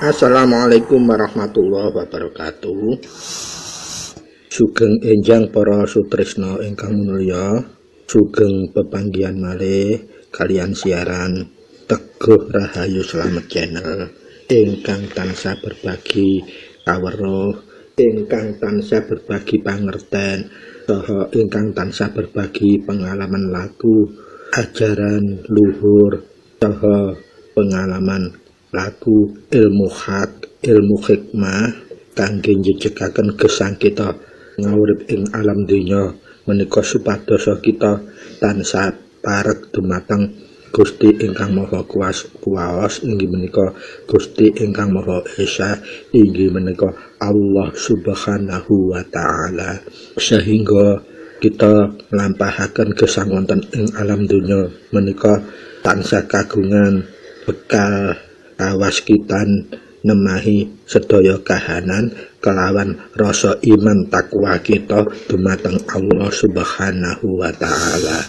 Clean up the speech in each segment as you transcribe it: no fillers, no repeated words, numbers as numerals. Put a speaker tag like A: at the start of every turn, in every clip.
A: Assalamualaikum warahmatullahi wabarakatuh. Sugeng enjang para sutresna ingkang mulya, sugeng pepanggihan malih kalian siaran Teguh Rahayu Slamet Channel ingkang tansah berbagi kaweruh, ingkang tansah berbagi pangerten, saha ingkang tansah berbagi pengalaman laku, ajaran luhur, saha pengalaman laku ilmu hak, ilmu hikmah kangge njejegaken gesang kita ngawurip ing alam donya menika supados kita tansah parek dumateng Gusti ingkang Maha Kuwaos inggih menika Gusti ingkang Maha Esa inggih menika Allah Subhanahu wa taala, sehingga kita lampahaken gesang wonten ing alam donya menika tansah kagungan bekal kawaskitan nemahi sedaya kahanan kelawan rasa iman takwa kita dumateng Allah Subhanahu wa taala.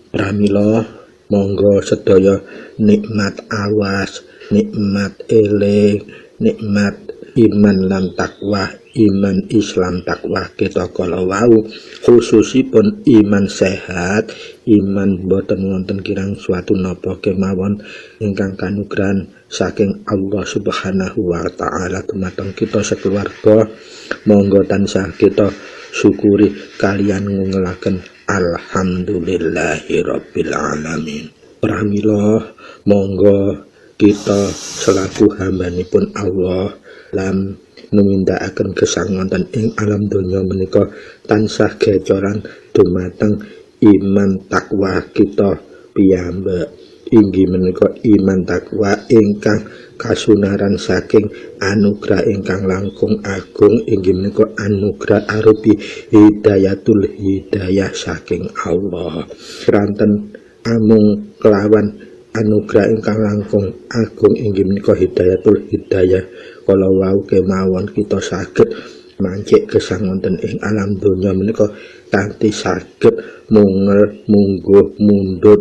A: Pramila monggo sedaya nikmat awas, nikmat eling, nikmat iman lan takwa, iman Islam takwa kita kala wau, khususipun iman sehat, iman boten wonten kirang suatu napa kemawon ingkang kanugrahan saking Allah Subhanahu wa taala dumateng kita sekeluarga. Monggo tansah kita syukuri kalian ngungelaken alhamdulillahirabbil alamin. Pramila monggo kita selaku hambanipun Allah lan numindakaken gesang wonten ing alam donya menika tansah gecoran dumateng iman takwa kita piyambak inggih menika iman takwa ingkang kasunaran saking anugrah ingkang langkung agung inggih menika anugrah arupi hidayatul hidayah saking Allah. Ranten amung kelawan anugrah ingkang langkung agung inggih menika hidayatul hidayah kala wau kemawon kita saged mancik gesang wonten ing alam donya menika kanthi saged mungguh mundhut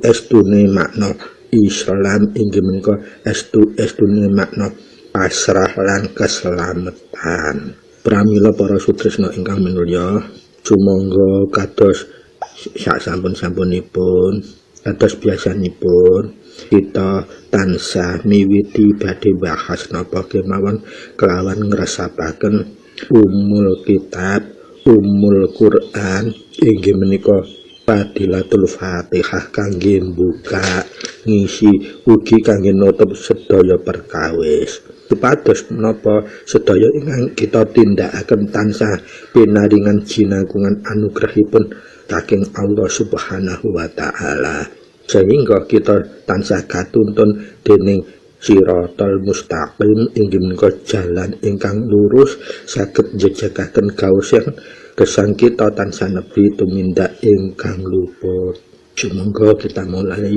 A: estune makna Islam inggih menika estune makna pasrah lan keselamatan. Pramila para sutresna ingkang minulya, sumangga kados sasampun-sampunipun kados biasanipun kita tansah miwiti badhe bahas napa kemawon kelawan ngresapaken umul kitab, umul Quran inggih menika Fadilatul Fatihah kangge mbuka ngisi ugi kangge nutup sedaya perkawis. Supados menapa sedaya ingkang kita tindakaken tansah pinaringan jinangkungan anugrahipun saking Allah Subhanahu wa taala, sehingga kita tansah katuntun dening Siratal Mustaqim inggih menika jalan ingkang lurus saged njejegaken gawusan gesang kita tansah nebi tumindak ingkang luput. Sumangga kita mulai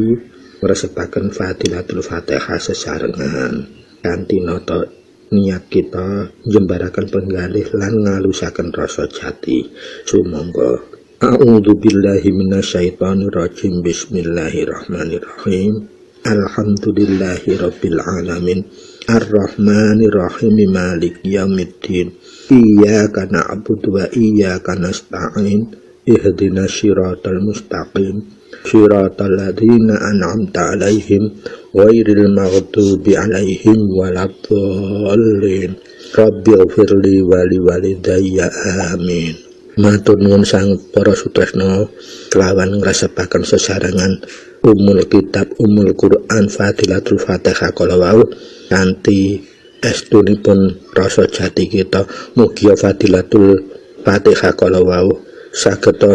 A: ngresepaken Fadilatul Fatihah sesarengan kanthi nata niat kita njembaraken penggalih lan ngalusaken rasa jati. Sumangga a'udzubillahi minasyaitonir rajim. Bismillahirrahmanirrahim. Alhamdulillahirabbil alamin. Ar-Rahmanir Rahim. Maliki yaumiddin. Iyyaka na'budu wa iyyaka nasta'in. Ihdinas siratal mustaqim. Siratal ladzina an'amta 'alaihim ghairil maghdubi 'alaihim waladdallin. Rabbighfirli wa liwalidayya amin. Matur nuwun sang para sutresna kelawan ngresepaken sesarengan umul kitab, umul Quran, Fadilatul Fatihah kala wau kanthi estunipun rasa jati kita mugi Fadilatul Fatihah kala wau saged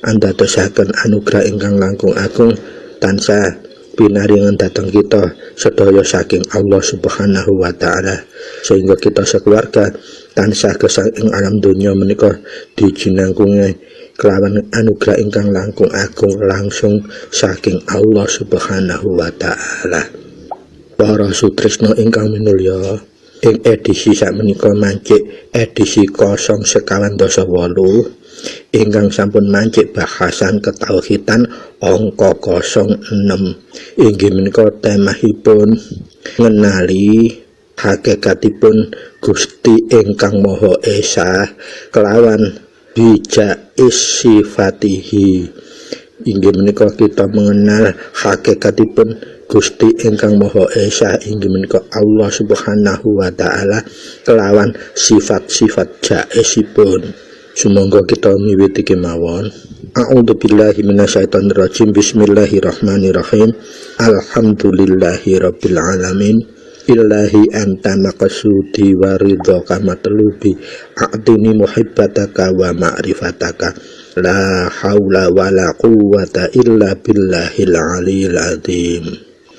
A: andadosaken anugrah ingkang langkung agung tansah pinaringan dhateng kita sedaya saking Allah Subhanahu wa taala, sehingga kita sekeluarga tansah gesang ing alam donya menika dijinangkungi kelawan anugrah ingkang langkung agung langsung saking Allah Subhanahu wa taala. Para sutresna ingkang minulya, ing edisi sakmenika mancik edisi 018 ingkang sampun mancik bahasan ketauhidan angka 06 inggih menika temahipun ngenali hakikatipun Gusti ingkang Maha Esa kelawan bijais sifatihi. Inggih menika kita mengenal hakikatipun Gusti ingkang Maha Esa inggih menika Allah Subhanahu wa taala kelawan sifat-sifat jaisipun. Sumangga kita miwiti kemawon. A'udzubillahi minasyaitonir rajim. Bismillahirrahmanirrahim. Alhamdulillahirabbil alamin. Ilahi anta maqsudi wa ridhaka matlubi. A'tini muhibbataka wa ma'rifataka. La haula wa la quwwata illa billahil aliyil azim.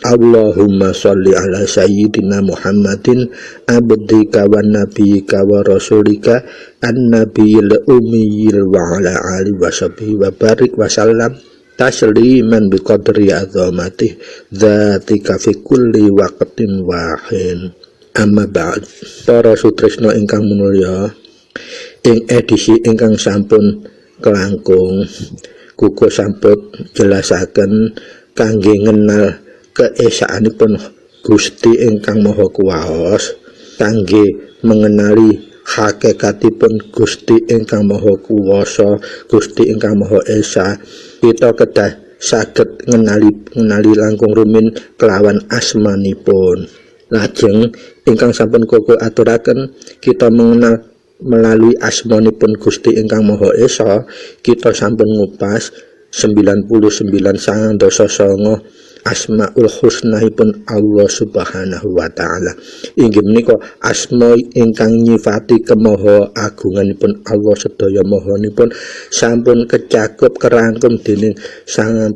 A: Allahumma sholli ala sayyidina Muhammadin abdika wa nabiyyika wa rasulika an-nabiyil ummiyil wa ala alihi wa sahbihi wa barik wa sallam tasliman biqadri azamati dzatika fi kulli waqtin wahin. Amma ba'd. Para sutresna ingkang minulya, ing edisi ingkang sampun kelangkung kuku sampun jelasaken kangge ngenal keesaanipun Gusti ingkang Maha Kuwaos, kangge mengenali hakikatipun Gusti ingkang Maha Kuwasa, Gusti ingkang Maha Esa, kita kedah saged ngenali langkung rumin kelawan asmanipun. Lajeng ingkang sampun koko aturaken kita mengenal melalui asmanipun Gusti ingkang Maha Esa, kita sampun ngupas 99 sangang dasa sanga Asmaul Husnaipun Allah Subhanahu wa taala. Inggih menika asma ingkang nyifati kemaha agunganipun Allah sedaya mahanipun sampun kecakup kerangkum dening 99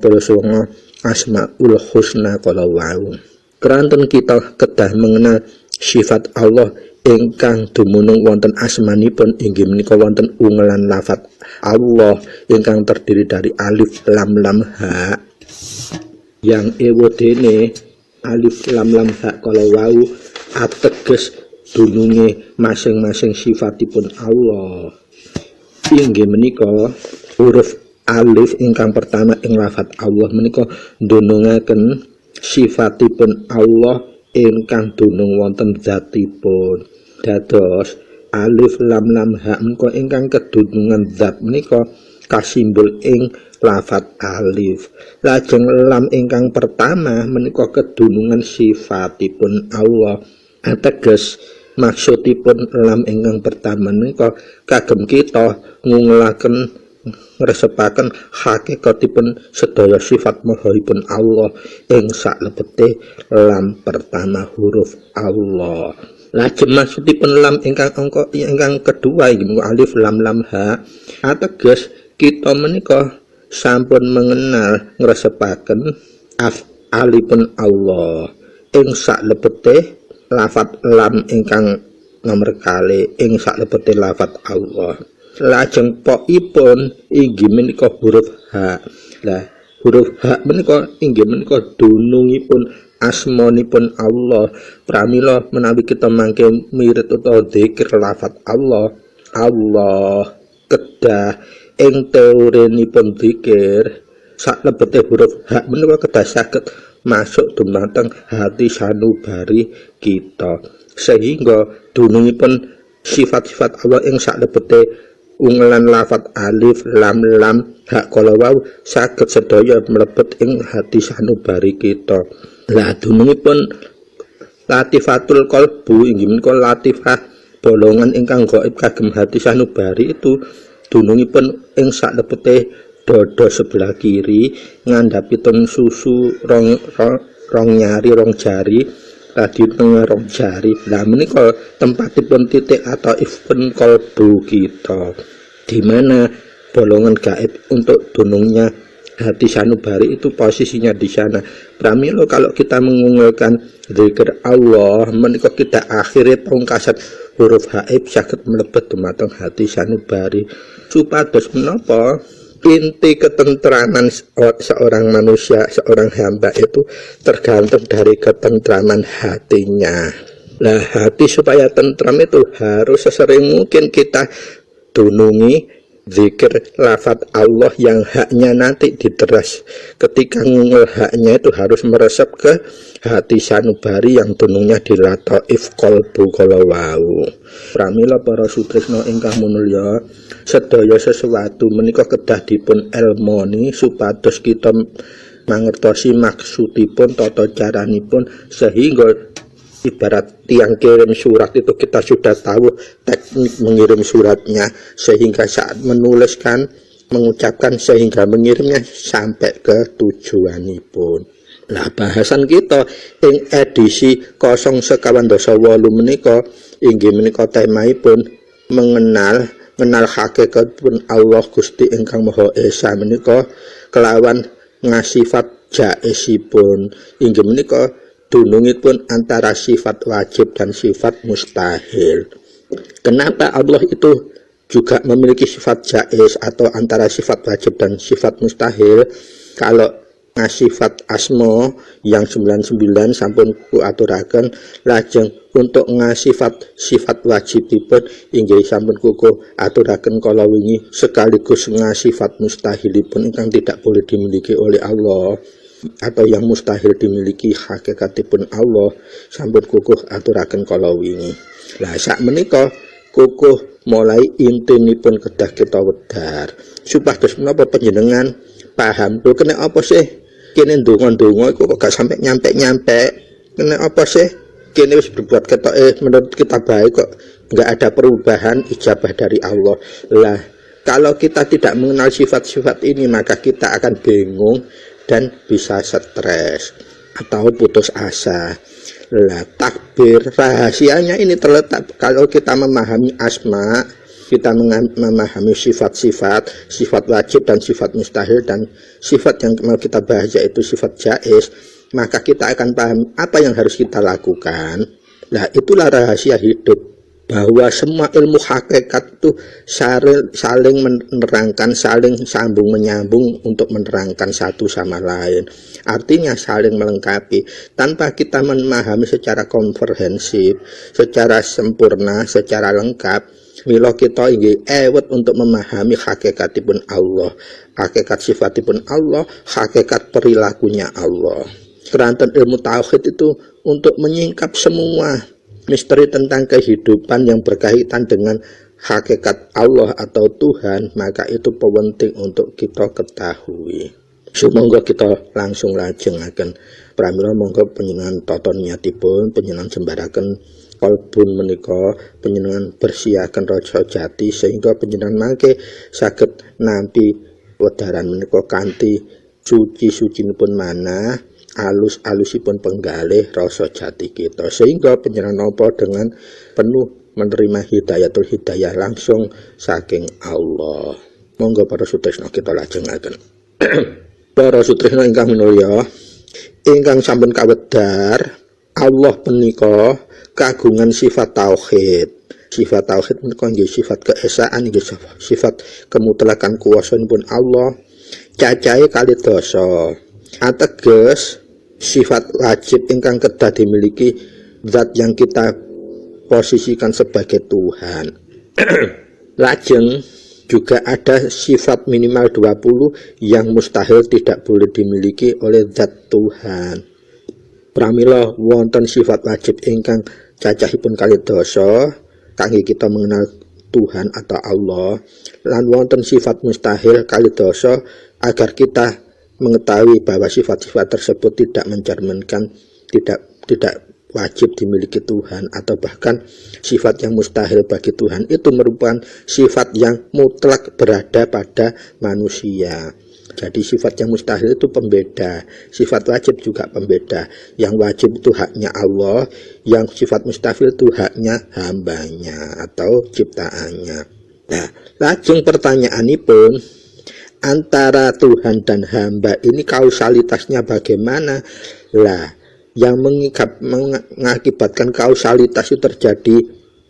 A: Asmaul Husna kala wau. Keranten kita kedah mengenal sifat Allah ingkang dumunung wonten asmanipun inggih menika wonten ungelan lafat Allah ingkang terdiri dari alif lam lam ha yang ewodene alif lam lam ha kala wau ateges dununge masing-masing sifatipun Allah. Inggih menika huruf alif ingkang pertama ing lafat Allah menika ndunungaken sifatipun Allah ingkang dunung wonten zatipun. Dados alif lam lam ha menika ingkang kedunungan zat menika kasimbol ing lafat alif. Lajeng lam ingkang pertama menika kedunungan sifatipun Allah. Ateges maksudipun lam ingkang pertama menika kagem kita ngungelaken ngresepaken hakikatipun sedaya sifat mahaipun Allah ing salebete lam pertama huruf Allah. Lajeng maksudipun lam ingkang kedua inggih alif lam lam ha. Ateges kita menika sampun mengenal ngresepaken af'alipun Allah ing salebete lafat lam ingkang nomor kali ing salebete lafat Allah. Lajeng pokipun inggih menika huruf ha. Lah huruf ha menika inggih menika dunungipun asmanipun Allah. Pramila menawi kita mangke miret utawa zikir lafat Allah, Allah kedah ing teorinipun zikir salebete huruf ha menika kedah saged masuk dumateng hati sanubari kita, sehingga dunungipun sifat-sifat Allah ing salebete ungelan lafat alif lam lam ha kala wau saged sedaya mlebet ing hati sanubari kita. Lah dunungipun latifatul qalbu inggih menika latifah bolongan ingkang gaib kagem hati sanubari itu dunungipun ing salebete dada sebelah kiri ngandhapi teng susu rong nyari rong jari radi tengah rong jari. Lah menika tempatipun titik atau ifun qalbu kita, di mana bolongan gaib untuk dunungnya hati sanubari itu posisinya di sana. Pramila kalau kita mengungulkan zikir Allah menika kita akhire pungkasan huruf haib saged mlebet dumateng hati sanubari. Supados menapa inti ketentraman seorang manusia, seorang hamba itu tergantung dari ketentraman hatinya. Lah hati supaya tentram itu harus sesering mungkin kita dunungi Zikir lafadz Allah yang haknya nanti diteras. Ketika haknya itu harus meresep ke hati sanubari yang dunungnya di lataif qalbu kala wau. Pramila para sutresna ingkang munulya, sedaya sesuatu menika kedah dipun elmoni supados kita mangertosi maksudipun, tata caranipun, sehingga ibarat tiang kirim surat itu kita sudah tahu teknik mengirim suratnya, sehingga saat menuliskan, mengucapkan, sehingga mengirimnya sampai ke tujuanipun. Lah bahasan kita ing edisi 0.8 menika inggih menika temaipun mengenal hakikatipun Allah Gusti ingkang Maha Esa menika kelawan ngasifat jaisipun inggih menika dunungipun antara sifat wajib dan sifat mustahil. Kenapa Allah itu juga memiliki sifat jaiz atau antara sifat wajib dan sifat mustahil? Kalau ngasifat asma yang 99 sampun kuaturaken, lajeng untuk ngasifat sifat wajibipun inggih sampun kuku aturaken kala wingi, sekaligus ngasifat mustahilipun ingkang tidak boleh dimiliki oleh Allah atau yang mustahil dimiliki hakikatipun Allah sampun kukuh aturaken kala wingi. Lah sak menika kukuh mulai intinipun kedah kita wedhar supados menapa panjenengan paham lho kena apa sih kene ndonga-ndonga iku kok gak sampai nyampe-nyampe, kena apa sih kene wis berbuat ketoke menurut kita baik kok enggak ada perubahan ijabah dari Allah. Lah kalau kita tidak mengenal sifat-sifat ini maka kita akan bingung dan bisa stres atau putus asa. Lah takbir rahasianya ini terletak kalau kita memahami asma, kita memahami sifat-sifat, sifat wajib dan sifat mustahil, dan sifat yang mau kita bahas yaitu sifat jaiz, maka kita akan paham apa yang harus kita lakukan. Nah itulah rahasia hidup, bahwa semua ilmu hakikat itu saling menerangkan, saling sambung menyambung untuk menerangkan satu sama lain. Artinya saling melengkapi. Tanpa kita memahami secara komprehensif, secara sempurna, secara lengkap, mila kita inggih ewet untuk memahami hakikatipun Allah, hakikat sifatipun Allah, hakikat perilakunya Allah. Keranten ilmu tauhid itu untuk menyingkap semua misteri tentang kehidupan yang berkaitan dengan hakikat Allah atau Tuhan, maka itu penting untuk kita ketahui. Sumangga kita langsung lajengaken pramila monggo panjenengan tata niatipun, panjenengan jembaraken kalbun menika, panjenengan bersihaken raja jati sehingga panjenengan mangke saged nampi wedharan menika kanthi suci-sucinipun manah, alus-alusipun penggalih rasa jati kita, sehingga panjenengan napa dengan penuh menerima hidayatul hidayah langsung saking Allah. Monggo para sutresna kita lajengaken. Para sutresna ingkang minulya, ingkang sampun kawedhar, Allah menika kagungan sifat tauhid. Sifat tauhid menika nggih sifat keesaan, nggih sifat kemutlakan kuwasanipun Allah. Cacahe kalih dasa. Ateges sifat wajib ingkang kedah dimiliki zat yang kita posisikan sebagai Tuhan. Lajeng juga ada sifat minimal 20 yang mustahil tidak boleh dimiliki oleh zat Tuhan. Pramila wonten sifat wajib ingkang cacahipun kalih dasa kangge kita mengenal Tuhan atau Allah, lan wonten sifat mustahil kalih dasa agar kita mengetahui bahwa sifat-sifat tersebut tidak mencerminkan, tidak wajib dimiliki Tuhan, atau bahkan sifat yang mustahil bagi Tuhan itu merupakan sifat yang mutlak berada pada manusia. Jadi sifat yang mustahil itu pembeda, sifat wajib juga pembeda. Yang wajib itu haknya Allah, yang sifat mustahil itu haknya hambanya atau ciptaannya. Nah, lajeng pertanyaanipun, antara Tuhan dan hamba ini kausalitasnya bagaimana? Lah, yang mengakibatkan kausalitas itu terjadi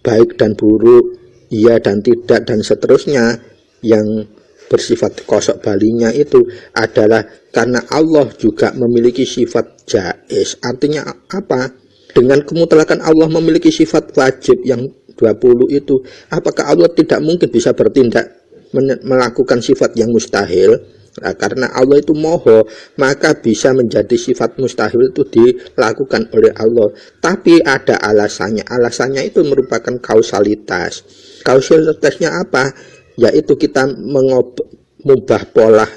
A: baik dan buruk, iya dan tidak, dan seterusnya, yang bersifat kosok balinya itu adalah karena Allah juga memiliki sifat jaiz. Artinya apa? Dengan kemutlakan Allah memiliki sifat wajib yang 20 itu, apakah Allah tidak mungkin bisa bertindak melakukan sifat yang mustahil. Nah, karena Allah itu moho, maka bisa menjadi sifat mustahil itu dilakukan oleh Allah. Tapi ada alasannya. Alasannya itu merupakan kausalitas. Kausalitasnya apa? Yaitu kita mengubah pola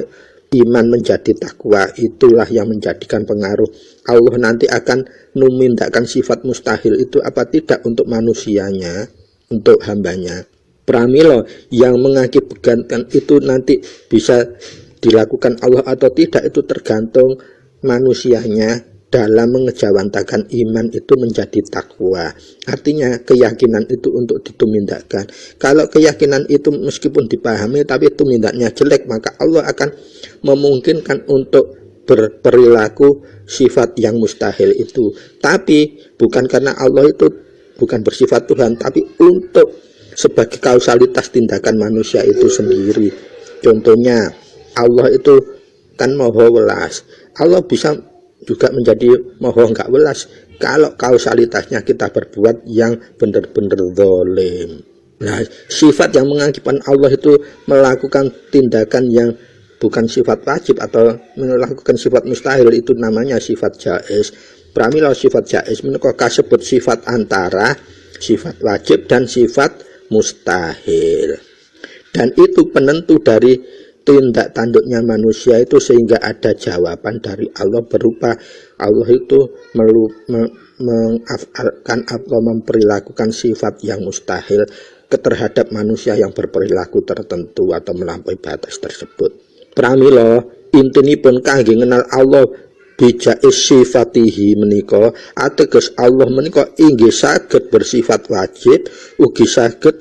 A: iman menjadi takwa. Itulah yang menjadikan pengaruh. Allah nanti akan memindahkan sifat mustahil itu apa tidak untuk manusianya, untuk hambanya. Pramila yang mengakibatkan itu nanti bisa dilakukan Allah atau tidak itu tergantung manusianya dalam mengejawantakan iman itu menjadi takwa. Artinya keyakinan itu untuk ditumindakkan. Kalau keyakinan itu meskipun dipahami tapi tumindaknya jelek, maka Allah akan memungkinkan untuk berperilaku sifat yang mustahil itu. Tapi bukan karena Allah itu bukan bersifat Tuhan, tapi untuk sebagai kausalitas tindakan manusia itu sendiri. Contohnya Allah itu kan moho welas. Allah bisa juga menjadi moho enggak welas kalau kausalitasnya kita berbuat yang benar-benar zalim. Nah, sifat yang mengakibatkan Allah itu melakukan tindakan yang bukan sifat wajib atau melakukan sifat mustahil itu namanya sifat jaiz. Pramila sifat jaiz menika kasebut sifat antara sifat wajib dan sifat mustahil. Dan itu penentu dari tindak tanduknya manusia itu sehingga ada jawaban dari Allah berupa Allah itu mengafalkan atau memperlakukan sifat yang mustahil terhadap manusia yang berperilaku tertentu atau melampaui batas tersebut. Pramila intinipun kangge ngenal Allah bijais sifatihi menika ateges Allah menika inggih saged bersifat wajib ugi saged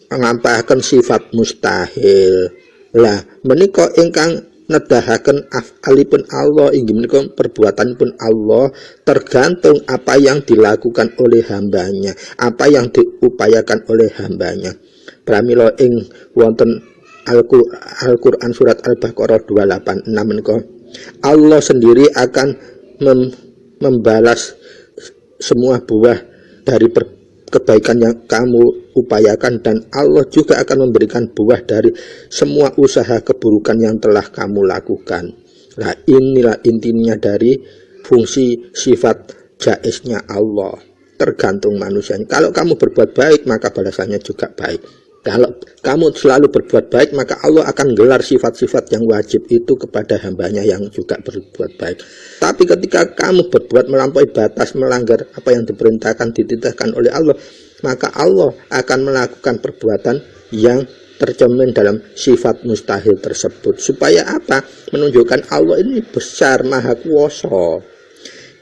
A: ngampahaken sifat mustahil. Lah menika ingkang nedahaken afalipun Allah inggih menika perbuatanipun Allah tergantung apa yang dilakukan oleh hambanya, apa yang diupayakan oleh hambanya. Pramila ing wonten Al-Qur'an surat Al-Baqarah 286 menika Allah sendiri akan membalas semua buah dari kebaikan yang kamu upayakan, dan Allah juga akan memberikan buah dari semua usaha keburukan yang telah kamu lakukan. Nah, inilah intinya dari fungsi sifat jaiznya Allah, tergantung manusianya. Kalau kamu berbuat baik maka balasannya juga baik. Kalau kamu selalu berbuat baik maka Allah akan gelar sifat-sifat yang wajib itu kepada hambanya yang juga berbuat baik. Tapi ketika kamu berbuat melampaui batas, melanggar apa yang diperintahkan, dititahkan oleh Allah, maka Allah akan melakukan perbuatan yang tercermin dalam sifat mustahil tersebut. Supaya apa? Menunjukkan Allah ini besar, maha kuasa.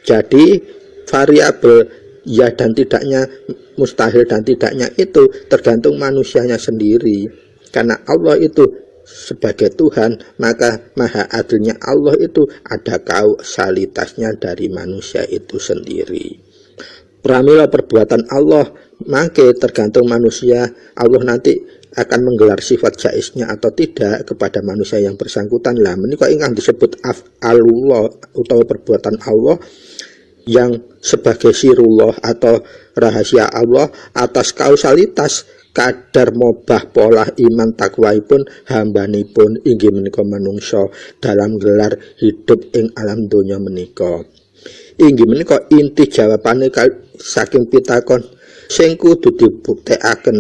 A: Jadi variabel ya dan tidaknya, mustahil dan tidaknya itu tergantung manusianya sendiri. Karena Allah itu sebagai Tuhan, maka maha adilnya Allah itu ada kausalitasnya dari manusia itu sendiri. Pramila perbuatan Allah maka tergantung manusia. Allah nanti akan menggelar sifat jaiznya atau tidak kepada manusia yang bersangkutan. Lah menika ingkang disebut af'alullah utawa perbuatan Allah yang sebagai sirullah atau rahasia Allah atas kausalitas kadar mobah pola iman takwaipun hambanipun inggih menika manungsa dalam gelar hidup ing alam donya menika. Inggih menika inti jawabane saking pitakon sing kudu dibuktekaken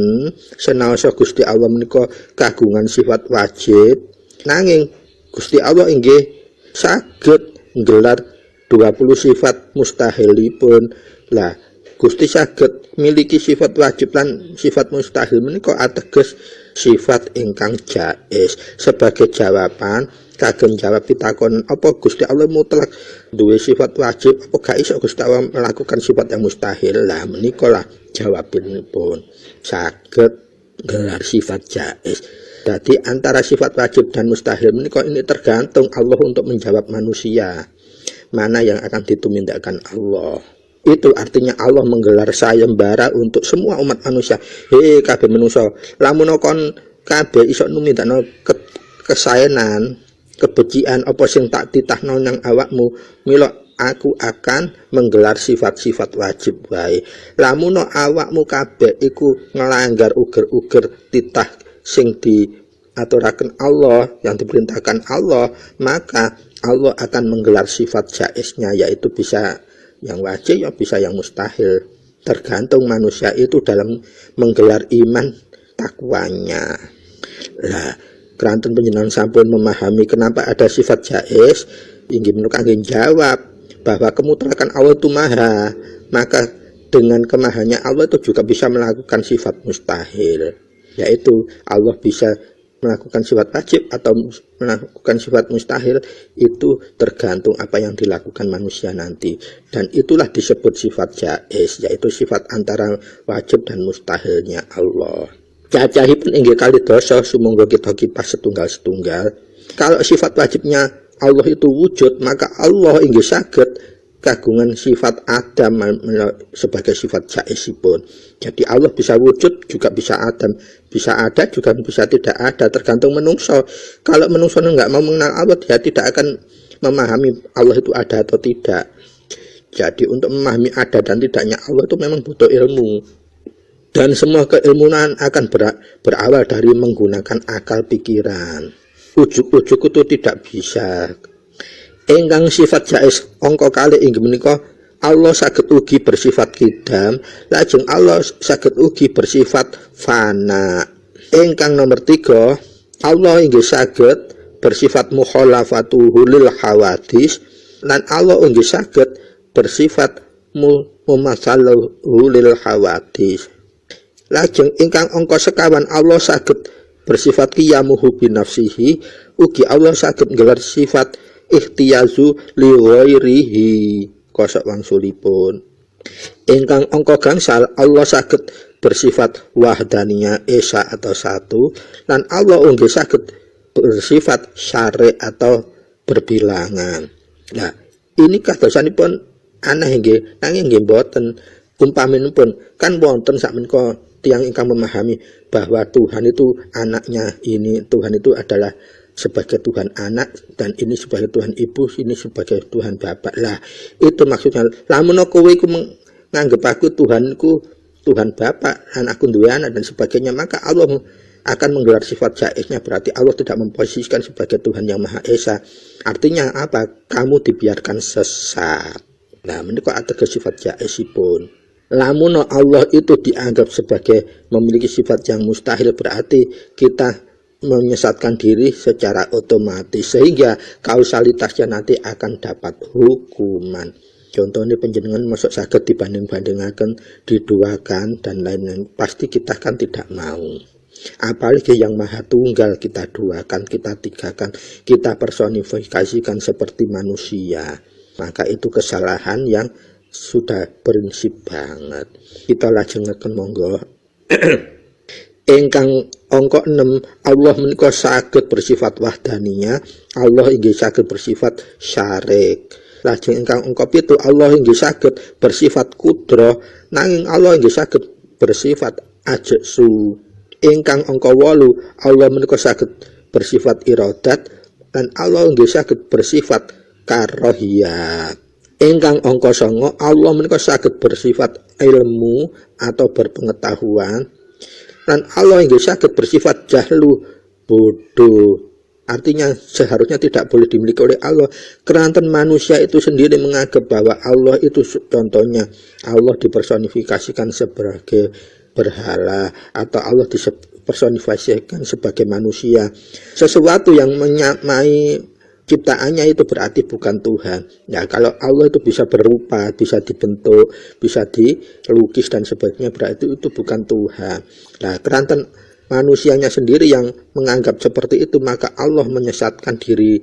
A: senaosa Gusti Allah menika kagungan sifat wajib, nanging Gusti Allah inggih saged nggelar 20 sifat mustahilipun. Lah Gusti saged miliki sifat wajib lan sifat mustahil menika ateges sifat ingkang jaiz. Sebagai jawaban kagem jawab pitakon apa Gusti Allah mutlak duwe sifat wajib apa gak iso Gusti Allah melakukan sifat yang mustahil. Lah menika lah jawabipun saged gelar sifat jaiz. Jadi antara sifat wajib dan mustahil menika ini tergantung Allah untuk menjawab manusia mana yang akan ditumindakkan Allah. Itu artinya Allah menggelar sayembara untuk semua umat manusia. Hei kabeh manusia, lamun kon kabeh iso numindakno kesaenan, kebencian apa sing tak titahno nang awakmu, mila aku akan menggelar sifat-sifat wajib wae. Lamun awakmu kabeh iku nglanggar uger-uger titah sing aturaken Allah, yang diperintahkan Allah, maka Allah akan menggelar sifat jaiznya, yaitu bisa yang wajib, ya bisa yang mustahil. Tergantung manusia itu dalam menggelar iman takwanya. Lah, keranten panjenengan sampun memahami kenapa ada sifat jaiz, inggih menika kangge jawab bahwa kemutrakan Allah itu maha, maka dengan kemahannya Allah itu juga bisa melakukan sifat mustahil, yaitu Allah bisa melakukan sifat wajib atau melakukan sifat mustahil, itu tergantung apa yang dilakukan manusia nanti, dan itulah disebut sifat jaiz, yaitu sifat antara wajib dan mustahilnya Allah. Cacahipun inggih kali dosa, sumangga kita kipas setunggal-setunggal. Kalau sifat wajibnya Allah itu wujud, maka Allah inggih saged kagungan sifat adam sebagai sifat jaizipun. Jadi Allah bisa wujud juga bisa adam, bisa ada juga bisa tidak ada, tergantung menungso. Kalau menungso enggak mau mengenal Allah, dia tidak akan memahami Allah itu ada atau tidak. Jadi untuk memahami ada dan tidaknya Allah itu memang butuh ilmu, dan semua keilmuan akan berawal dari menggunakan akal pikiran. Ujuk-ujuk itu tidak bisa. Ingkang sifat jaiz angka kalih inggih menika Allah saged ugi bersifat kidam, lajeng Allah saged ugi bersifat fana. Ingkang nomor 3, Allah inggih saged bersifat mukhalafatuhu lil hawadis, lan Allah inggih saged bersifat mumatsaluhu lil hawadis. Lajeng ingkang angka sekawan Allah saged bersifat qiyamuhu binafsihi, ugi Allah saged nggelar sifat ikhtiyazu li ghairihi kosok wangsulipun. Ingkang angka gangsal Allah saged bersifat wahdaniyah esa atau satu, lan Allah inggih saged bersifat syari atau berbilangan. Nah, ini kadosanipun aneh nggih, nanging nggih mboten. Umpaminipun kan wonten sakmenika tiyang ingkang memahami bahwa Tuhan itu anaknya ini, Tuhan itu adalah sebagai Tuhan anak, dan ini sebagai Tuhan ibu, ini sebagai Tuhan bapak. Lah, itu maksudnya. Lamun kowe iku nganggep aku Tuhanku, Tuhan bapak, dan aku duwe anak dan sebagainya, maka Allah akan menggelar sifat jaiznya, berarti Allah tidak memposisikan sebagai Tuhan yang Maha Esa. Artinya apa? Kamu dibiarkan sesat. Nah, menika ateges sifat jaizipun. Lamun Allah itu dianggap sebagai memiliki sifat yang mustahil, berarti kita menyesatkan diri secara otomatis, sehingga kausalitasnya nanti akan dapat hukuman. Contohnya penjenengan masuk saged dibanding-bandingaken, diduakan dan lain-lain, pasti kita kan tidak mau. Apalagi yang maha tunggal kita duakan, kita tigakan, kita personifikasikan seperti manusia, maka itu kesalahan yang sudah prinsip banget. Kita lajengaken monggo. Ingkang angka 6, Allah menika saged bersifat wahdaniyah, Allah inggih saged bersifat syarik. Lajeng ingkang angka 7, Allah inggih saged bersifat kudra, nanging Allah inggih saged bersifat ajzu. Ingkang angka 8, Allah menika saged bersifat iradat, dan Allah inggih saged bersifat karohiyat. Ingkang angka 9, Allah menika saged bersifat ilmu atau berpengetahuan, dan Allah inggih saged bersifat jahlu, bodoh. Artinya seharusnya tidak boleh dimiliki oleh Allah. Keranten manusia itu sendiri menganggap bahwa Allah itu, contohnya Allah dipersonifikasikan sebagai berhala, atau Allah dipersonifikasikan sebagai manusia. Sesuatu yang menyamai ciptaannya itu berarti bukan Tuhan. Nah, kalau Allah itu bisa berupa, bisa dibentuk, bisa dilukis dan sebagainya, berarti itu bukan Tuhan. Nah, keranten manusianya sendiri yang menganggap seperti itu, maka Allah menyesatkan diri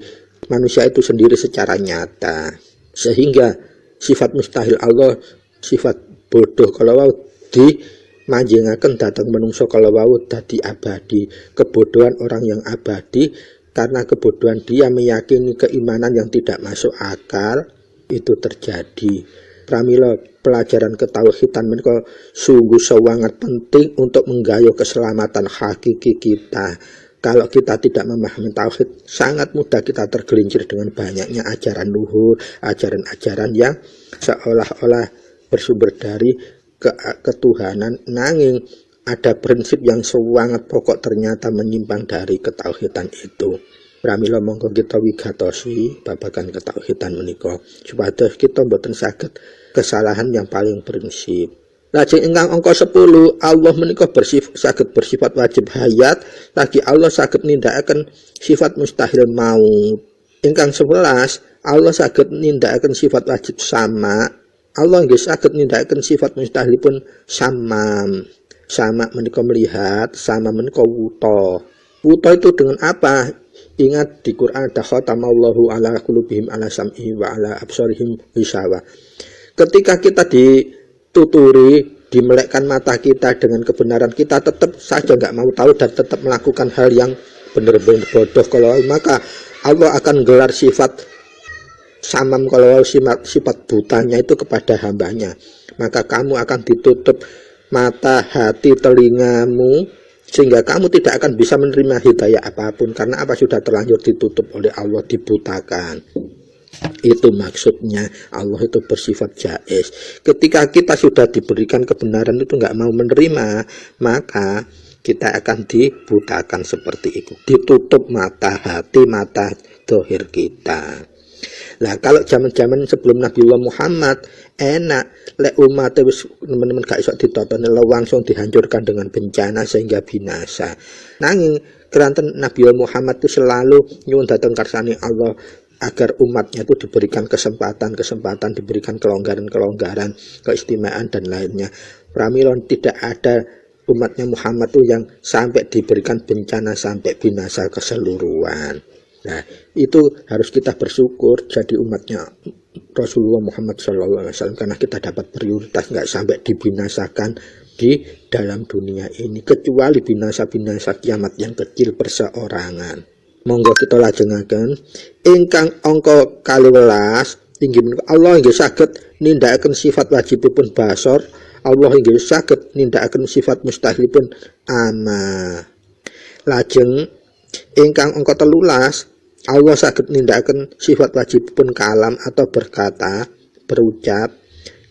A: manusia itu sendiri secara nyata, sehingga sifat mustahil Allah, sifat bodoh kalau wau dimanjingaken datang menungso kalau wau dadi abadi. Kebodohan orang yang abadi karena kebodohan dia meyakini keimanan yang tidak masuk akal, itu terjadi. Pramila pelajaran ketauhidan menika sungguh sangat penting untuk menggayuh keselamatan hakiki kita. Kalau kita tidak memahami tauhid, sangat mudah kita tergelincir dengan banyaknya ajaran luhur, ajaran-ajaran yang seolah-olah bersumber dari ketuhanan, nanging ada prinsip yang sangat pokok ternyata menyimpang dari ketauhidan itu. Pramila monggo kita wigatosi babagan ketauhidan menika supados kita mboten saged kesalahan yang paling prinsip. Lajeng ingkang angka 10 Allah menika saged bersifat wajib hayat, lagi Allah saged nindakaken sifat mustahil maut. Ingkang 11 Allah saged nindakaken sifat wajib sama. Allah nggih saged nindakaken sifat mustahilipun samam. Sama menika melihat, sama menika wuta. Wuta itu dengan apa? Ingat di Quran ada khatamallahu ala qulubihim ala sam'i wa ala absarihim hisawa. Ketika kita dituturi, dimelekkan mata kita dengan kebenaran, kita tetap saja nggak mau tahu dan tetap melakukan hal yang benar-benar bodoh. Kalau maka Allah akan gelar sifat samam, kalau sifat butanya itu kepada hambanya. Maka kamu akan ditutup mata, hati, telingamu, sehingga kamu tidak akan bisa menerima hidayah apapun. Karena apa? Sudah terlanjur ditutup oleh Allah, dibutakan. Itu maksudnya Allah itu bersifat jaiz. Ketika kita sudah diberikan kebenaran itu nggak mau menerima, maka kita akan dibutakan seperti itu, ditutup mata, hati, mata dohir kita. Nah, kalau zaman-zaman sebelum Nabiullah Muhammad enak, lek umat wis teman-teman gak iso ditotone langsung dihancurkan dengan bencana sehingga binasa. Nanging keranten Nabiullah Muhammad itu selalu nyuwun dhateng karsane Allah agar umatnya itu diberikan kesempatan, diberikan kelonggaran, keistimewaan dan lainnya. Pramila tidak ada umatnya Muhammad itu yang sampai diberikan bencana sampai binasa keseluruhan. Nah, itu harus kita bersyukur jadi umatnya Rasulullah Muhammad SAW, karena kita dapat prioritas, nggak sampai dibinasakan di dalam dunia ini, kecuali binasa-binasa kiamat yang kecil perseorangan. Monggo kita lajengaken ingkang angka 12 inggih menika Allah inggih saged nindakaken sifat wajibipun basor, Allah inggih saged nindakaken sifat mustahilipun ama. Lajeng ingkang angka 13 Allah saged nindakaken sifat wajibipun kalam atau berkata, berucap,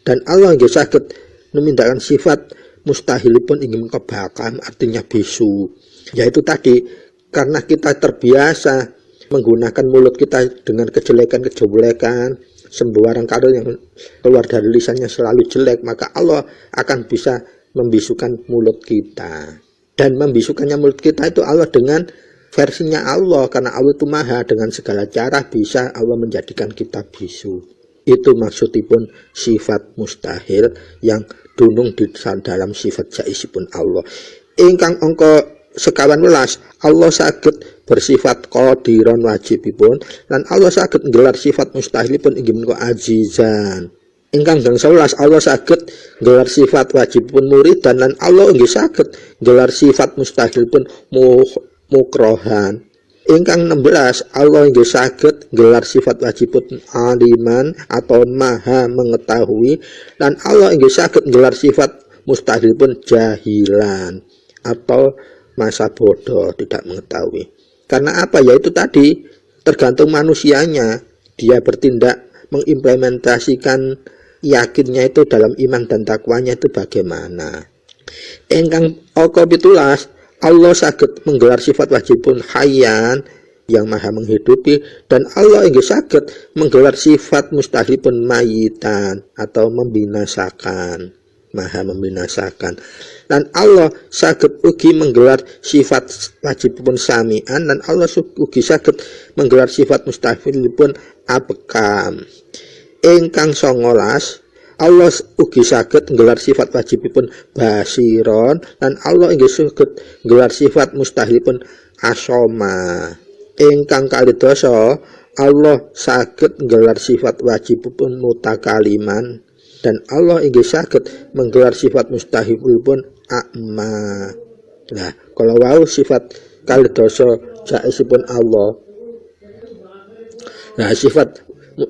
A: dan Allah inggih saged nindakaken sifat mustahilipun inggih menika bakam, artinya bisu. Yaitu tadi, karena kita terbiasa menggunakan mulut kita dengan kejelekan, sembarang kata yang keluar dari lisannya selalu jelek, maka Allah akan bisa membisukan mulut kita. Dan membisukannya mulut kita itu Allah dengan versinya Allah, karena Allah itu maha, dengan segala cara bisa Allah menjadikan kita bisu. Itu maksudipun sifat mustahil yang dunung di dalam sifat jaizipun Allah. Ingkang angka 11 Allah saged bersifat qadiron wajibipun, lan Allah saged nggelar sifat mustahilipun inggih menika ajizan. Ingkang 11 Allah saged nggelar sifat wajibipun muridan, lan Allah inggih saged nggelar sifat mustahilipun mukrohan. Ingkang 16 Allah inggih saged gelar sifat wajibipun aliman atau maha mengetahui, dan Allah inggih saged gelar sifat mustahilipun jahilan atau masa bodoh, tidak mengetahui. Karena apa? Yaitu tadi tergantung manusianya, dia bertindak mengimplementasikan yakinnya itu dalam iman dan takwanya itu bagaimana. Ingkang angka 17 Allah saged menggelar sifat wajibun hayyan yang maha menghidupi, dan Allah inggih saged menggelar sifat mustahilipun mayitan atau membinasakan, maha membinasakan. Dan Allah saged ugi menggelar sifat wajibipun sami'an, dan Allah ugi saged menggelar sifat mustahilipun abkam. Ingkang 19 Allah ugi saged nggelar sifat wajibipun basiron, dan Allah inggih saged nggelar sifat mustahilipun asoma. Ingkang 20 Allah saged nggelar sifat wajibipun mutakaliman, dan Allah inggih saged menggelar sifat mustahilipun a'ma. Nah, kalau wau sifat kalidoso jaizipun Allah. Nah, sifat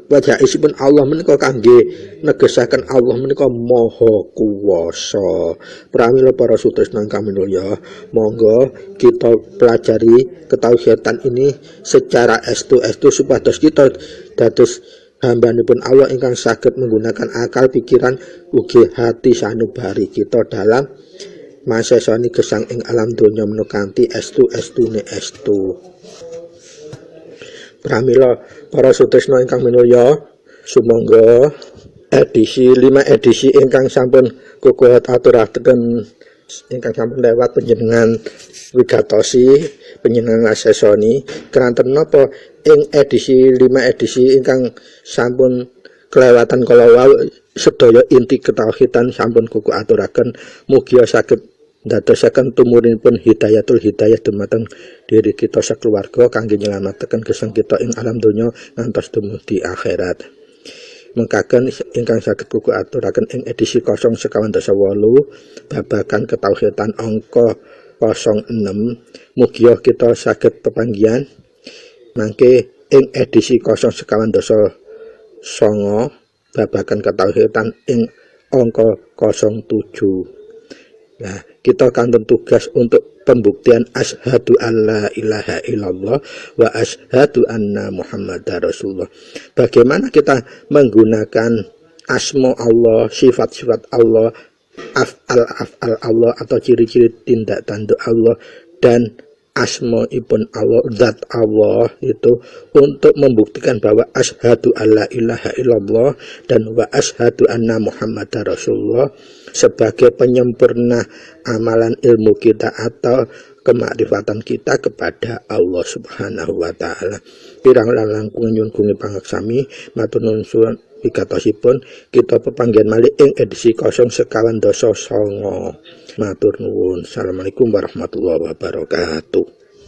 A: jaizipun Allah menika kangge negesaken Allah menika maha kuwasa. Pramila para sutresna kang minulya, monggo kita pelajari ketauhidan ini secara estu-estu supados kita dados hambanipun Allah ingkang saged menggunakan akal, pikiran, ugi hati sanubari kita dalam masesoni gesang ing alam donya menukanti estune estu. Pramila para sutresna ingkang minulya, sumangga edisi 5 edisi ingkang sampun kukuhat aturaken ingkang sampun lewat panjenengan wigatosi, panjenengan asesoni keranten napa ing edisi 5 edisi ingkang sampun kelewatan kala wau sedaya inti ketauhidan sampun kuku aturaken mugi saged ndadosaken tumuripun hidayatul hidayah dumateng diri kita sakeluarga kangge nyelametaken gesang kita ing alam donya ngantos dumugi akhirat. Mengkaken ingkang saged kuku aturaken ing edisi 098 babagan ketauhidan angka 06 mugi kita saged pepanggihan mangke ing edisi 099 babagan ketauhidan ing angka 07. Nah, kita kantun tugas untuk pembuktian asyhadu alla ilaha illallah wa asyhadu anna muhammadar rasulullah. Bagaimana kita menggunakan asma Allah, sifat-sifat Allah, af'al Allah atau ciri-ciri tindak tanduk Allah dan asmaipun Allah, zat Allah itu untuk membuktikan bahwa asyhadu alla ilaha illallah dan wa asyhadu anna muhammadar rasulullah sebagai penyempurna amalan ilmu kita atau kemakrifatan kita kepada Allah Subhanahu wa taala. Pirang langkung nyuwun pangaksami matur nuwun suwun wigatosipun kita pepanggihan malih ing edisi 099. Matur nuwun. Assalamualaikum warahmatullahi wabarakatuh.